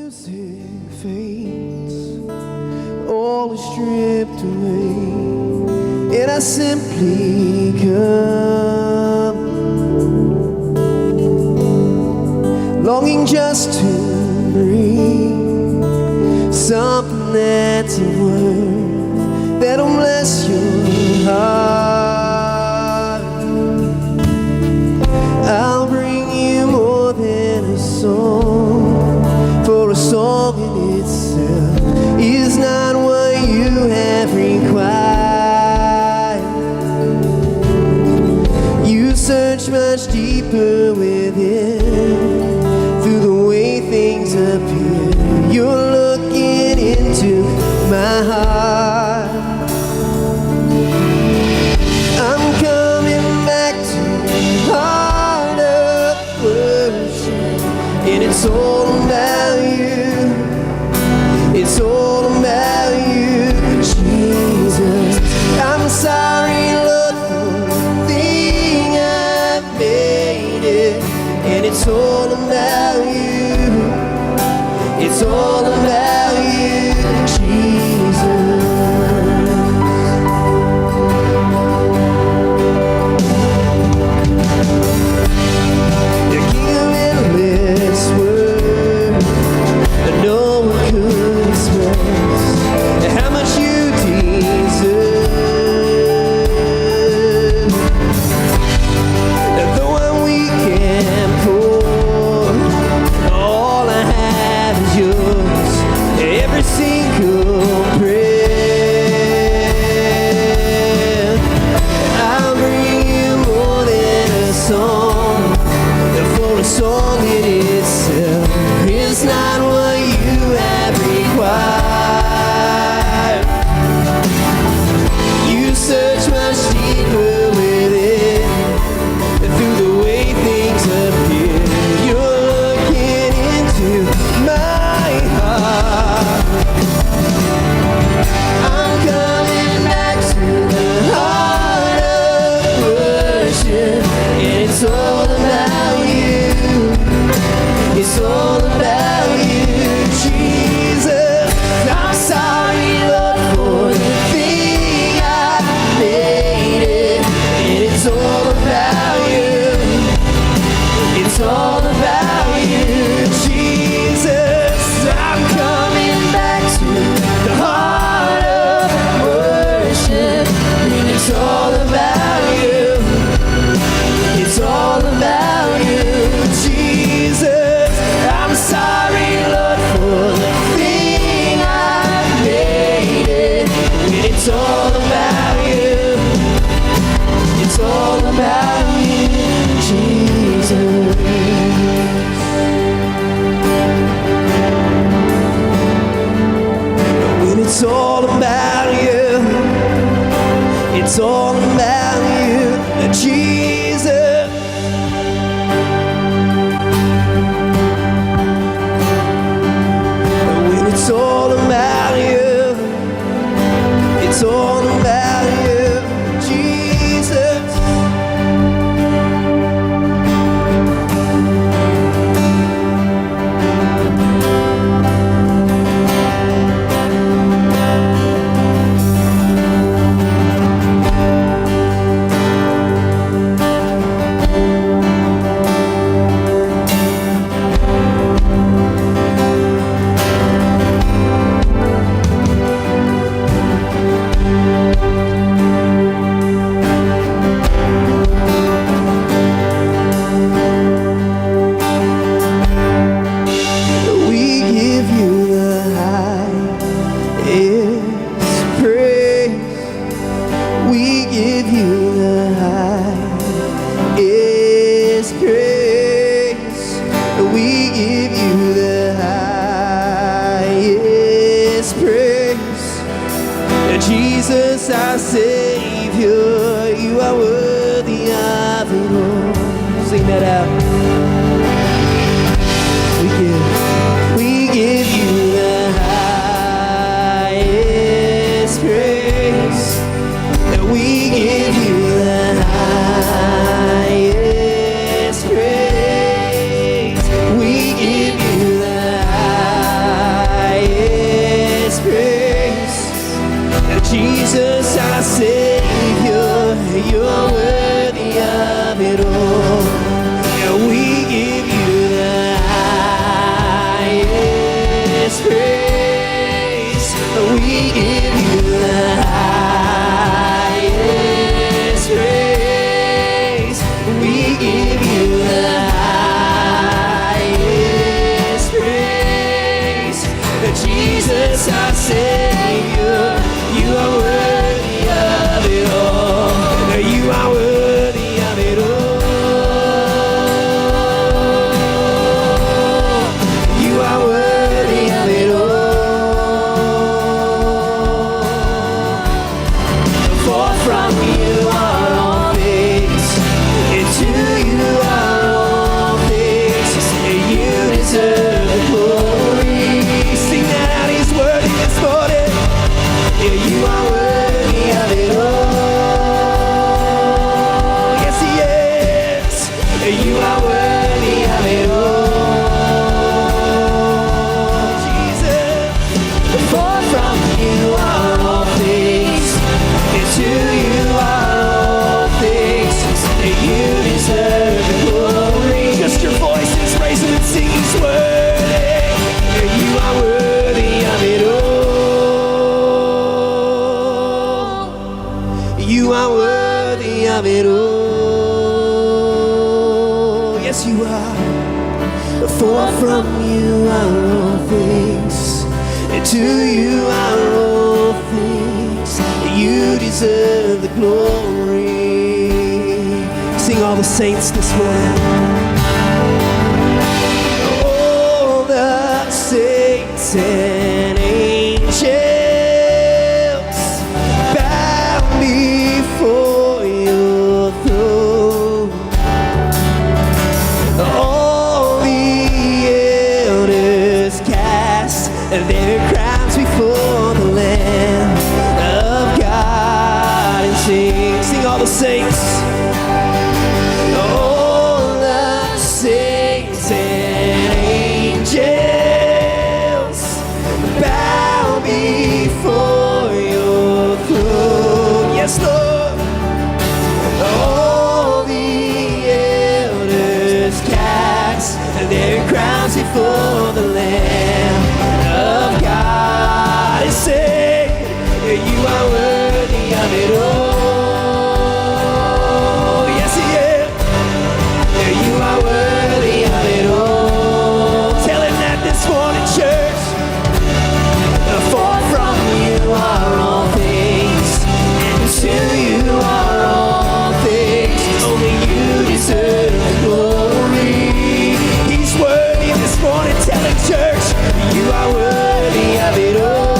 music fades, all is stripped away, and I simply come, longing just to breathe something that's of worth, that'll bless your heart. I'll bring you more than a song, for a song in itself is not what you have required. You search much deeper within, through the way things appear. You're looking into my heart. I'm coming back to the heart of worship, and it's all about you. It's all about you, Jesus. I'm sorry, Lord, for the thing I've made it, and it's all about you. It's all about you, Jesus. You give endless words that no one could express how much you deserve. Though I'm weak and poor, all I have is yours, every single breath. I'll bring you more than a song, for a song in itself is not what you have required. You search much deeper within, through the way things appear. You're looking into my heart. I'm coming back to the heart of worship, and it's all about you. It's all about you, Jesus. I'm sorry, Lord, for the thing I made it, and it's all about you. It's all about you, Jesus. I'm coming back to the heart of worship, and it's all about you. It's all about you, Jesus. I'm sorry, Lord, for the thing I made it, and it's all about you. It's all about you, Jesus. When it's all about you, it's all about you, Jesus. When it's all about you, it's all about you, Jesus. praise. We give you the highest praise. We give you the highest praise. Jesus, our Savior, you are worthy of it all. You are worthy of it all. You are worthy of it all. For from you are all things, and to you are all things. You deserve the glory. Sing that out, He's worthy this morning. Yeah, you are worthy of it all. Yes, He is. You are worthy of it all. Jesus. For from you are all things, and to you are all things. You deserve the glory. Just your voices, raise them and sing He's worthy. You are worthy of it all. You are worthy of it all. Yes, you are. For from you are all things, and to you are all things. You deserve the glory. Sing all the saints this morning. All the saints and angels bow before your throne. All the elders cast their crowns before the Lamb of God and sing all the saints. All the saints and angels bow before your throne. Yes, Lord. All the elders cast their crowns before the Lamb of God and say, you are worthy of it all. Yes, He is. You are worthy of it all. Tell Him that this morning, church. For from you are all things, and to you are all things. Only you deserve the glory. He's worthy this morning. Tell Him, church, you are worthy of it all.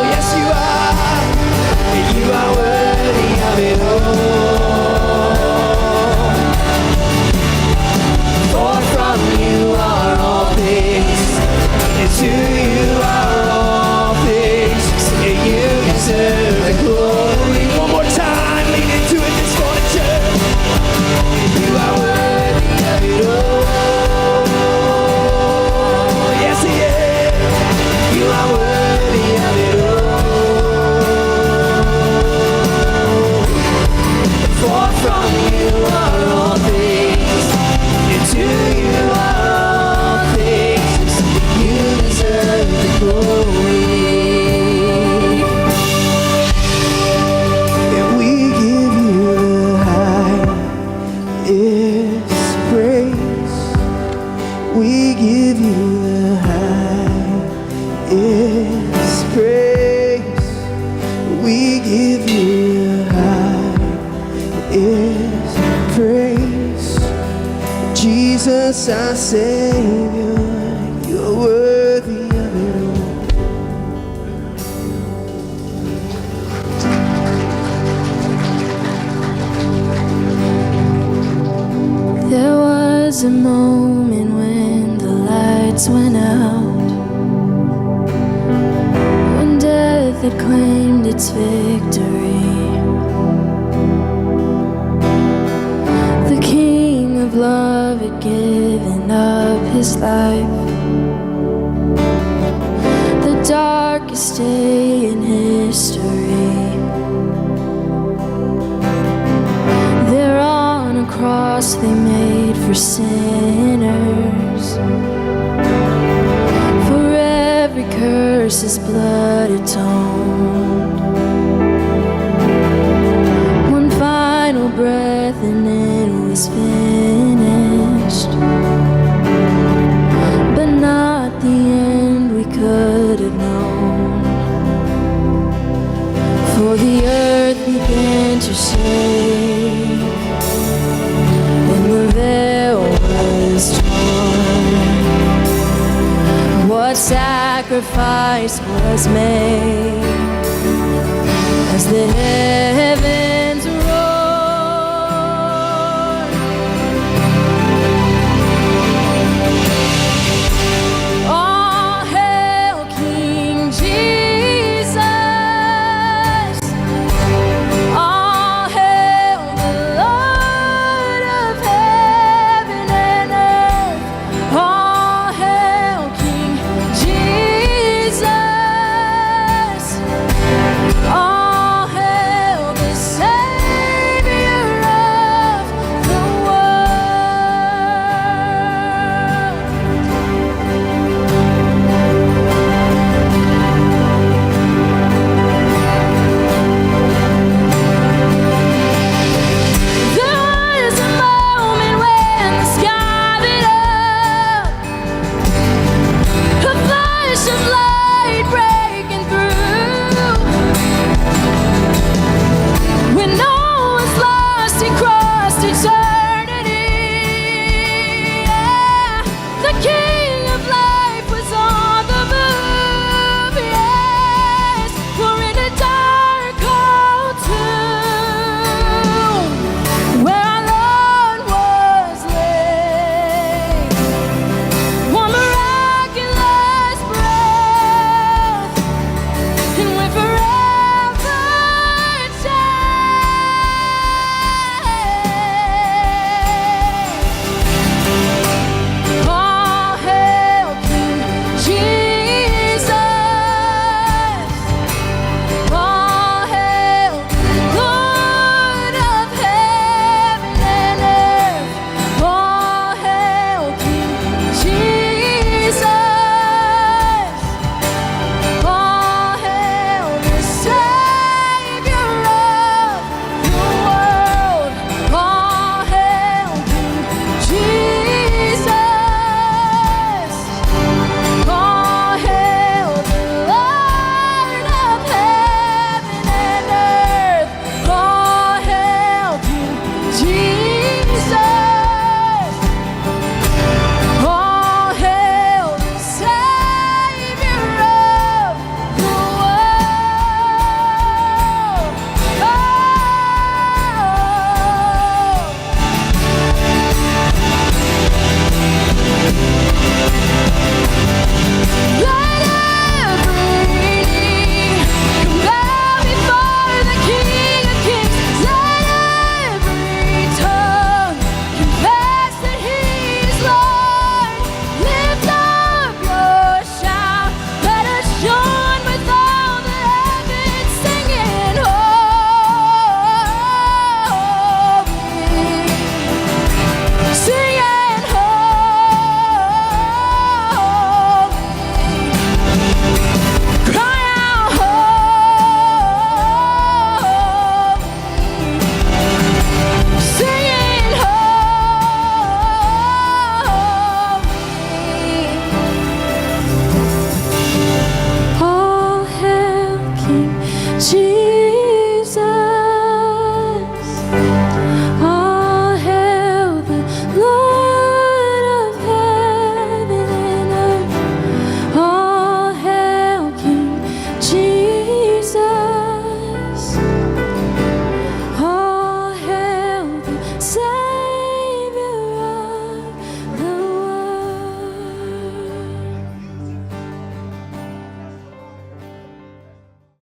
Yes, you are. You are worthy of it all. For from you are all things, and to you are all things. And you deserve the glory. One more time, lean into it this morning, church. You are worthy of it all. Yes, He is. You are worthy of it all. For from you are all things, and to you are all things. You deserve the glory. And we give you the highest praise. We give you the highest praise. We give you the highest praise. Jesus, our Savior, you're worthy of it all. There was a moment when the lights went out, when death had claimed its victory. The King of love had given up his life. The darkest day in history. There on a cross they made for sinners. sacrifice was made. As the heavens